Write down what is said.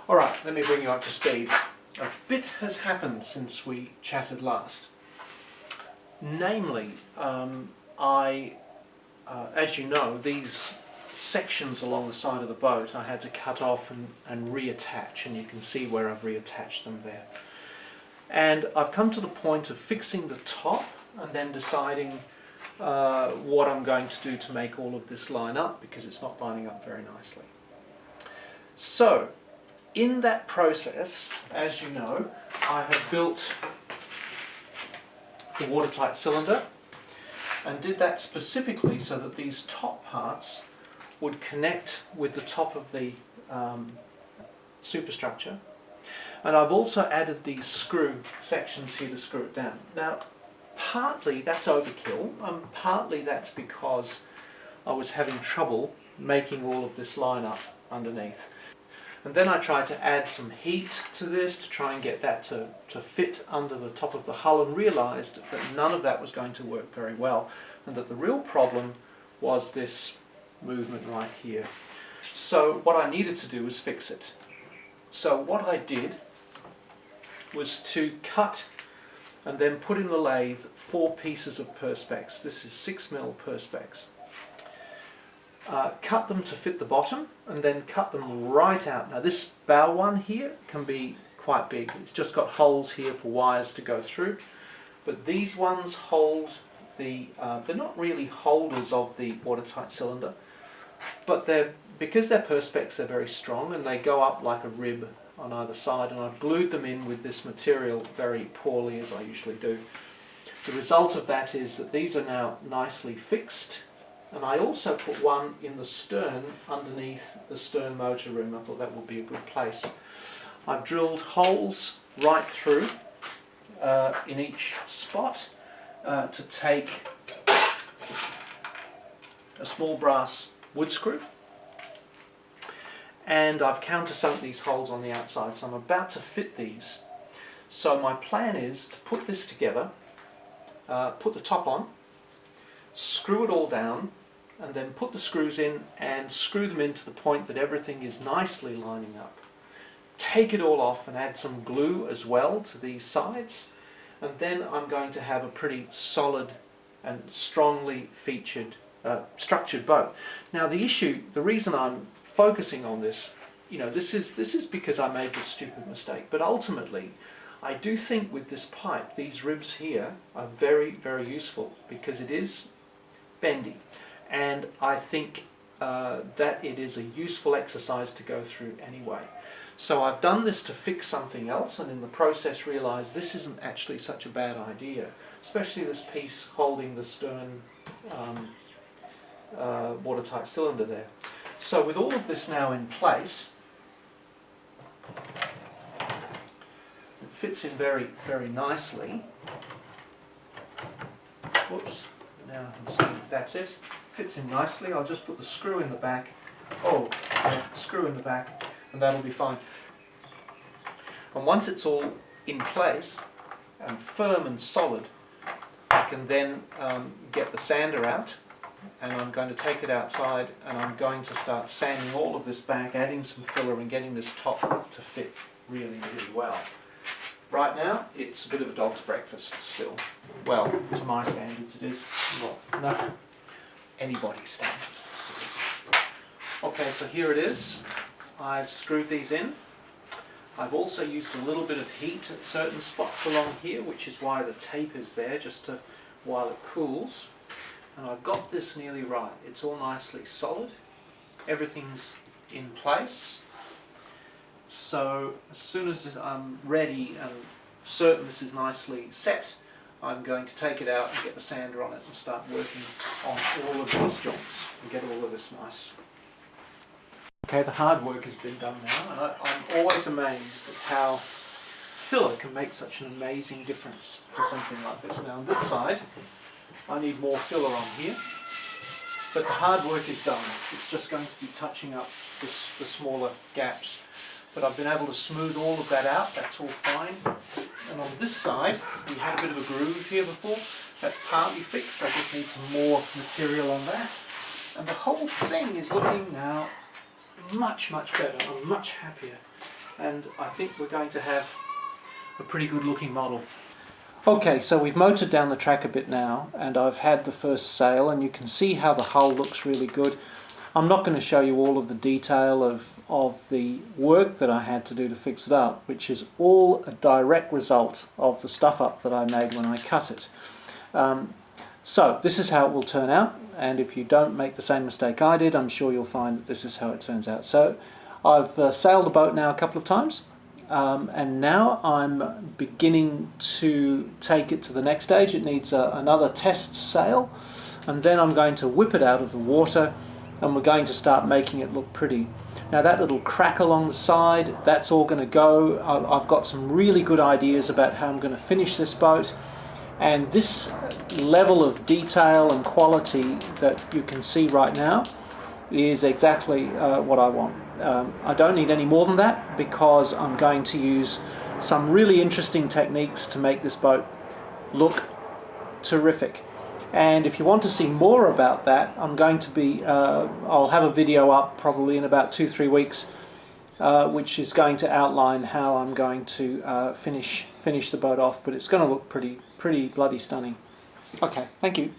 Alright, let me bring you up to speed. A bit has happened since we chatted last. Namely, as you know, these sections along the side of the boat I had to cut off and reattach, and you can see where I've reattached them there. And I've come to the point of fixing the top and then deciding what I'm going to do to make all of this line up, because it's not lining up very nicely. So, in that process, as you know, I have built the watertight cylinder and did that specifically so that these top parts would connect with the top of the superstructure. And I've also added these screw sections here to screw it down. Now, partly that's overkill, and partly that's because I was having trouble making all of this line up underneath. And then I tried to add some heat to this to try and get that to fit under the top of the hull, and realised that none of that was going to work very well, and that the real problem was this movement right here. So what I needed to do was fix it. So what I did was to cut and then put in the lathe 4 pieces of perspex. This is 6mm perspex. Cut them to fit the bottom and then cut them right out. Now this bow one here can be quite big. It's just got holes here for wires to go through. But these ones hold the, they're not really holders of the watertight cylinder, but because they're perspex, they're very strong and they go up like a rib on either side, and I've glued them in with this material very poorly, as I usually do. The result of that is that these are now nicely fixed, and I also put one in the stern underneath the stern motor room. I thought that would be a good place. I've drilled holes right through in each spot to take a small brass wood screw, and I've countersunk these holes on the outside, so I'm about to fit these. So my plan is to put this together, put the top on, screw it all down, and then put the screws in and screw them in to the point that everything is nicely lining up. Take it all off and add some glue as well to these sides, and then I'm going to have a pretty solid and strongly featured structured boat. Now the reason I'm focusing on this, you know, this is because I made this stupid mistake, but ultimately I do think with this pipe, these ribs here are very, very useful, because it is bendy, and I think that it is a useful exercise to go through anyway. So I've done this to fix something else, and in the process realised this isn't actually such a bad idea, especially this piece holding the stern watertight cylinder there. So with all of this now in place, it fits in very, very nicely. Whoops, now I can see that's it. Fits in nicely. I'll just put the screw in the back. Oh, yeah, screw in the back, and that'll be fine. And once it's all in place and firm and solid, I can then get the sander out, and I'm going to take it outside, and I'm going to start sanding all of this back, adding some filler and getting this top to fit really, really well. Right now it's a bit of a dog's breakfast still. Well, to my standards it is. Well, no, anybody's standards. Okay, so here it is. I've screwed these in. I've also used a little bit of heat at certain spots along here, which is why the tape is there, just while it cools. And I've got this nearly right. It's all nicely solid. Everything's in place. So as soon as I'm ready and certain this is nicely set, I'm going to take it out and get the sander on it and start working on all of these joints and get all of this nice. Okay, the hard work has been done now, and I'm always amazed at how filler can make such an amazing difference to something like this. Now on this side, I need more filler on here, but the hard work is done. It's just going to be touching up the smaller gaps. But I've been able to smooth all of that out, that's all fine. And on this side, we had a bit of a groove here before. That's partly fixed, I just need some more material on that. And the whole thing is looking now much, much better. I'm much happier. and I think we're going to have a pretty good looking model. Okay, so we've motored down the track a bit now, and I've had the first sail, and you can see how the hull looks really good. I'm not going to show you all of the detail of the work that I had to do to fix it up, which is all a direct result of the stuff up that I made when I cut it. So this is how it will turn out, and if you don't make the same mistake I did, I'm sure you'll find that this is how it turns out. So I've sailed the boat now a couple of times, and now I'm beginning to take it to the next stage. It needs another test sail, and then I'm going to whip it out of the water, and we're going to start making it look pretty. Now that little crack along the side, that's all going to go. I've got some really good ideas about how I'm going to finish this boat, and this level of detail and quality that you can see right now is exactly what I want. I don't need any more than that, because I'm going to use some really interesting techniques to make this boat look terrific. And if you want to see more about that, I'm going to be, I'll have a video up probably in about 2-3 weeks, which is going to outline how I'm going to finish the boat off, but it's going to look pretty bloody stunning. Okay, thank you.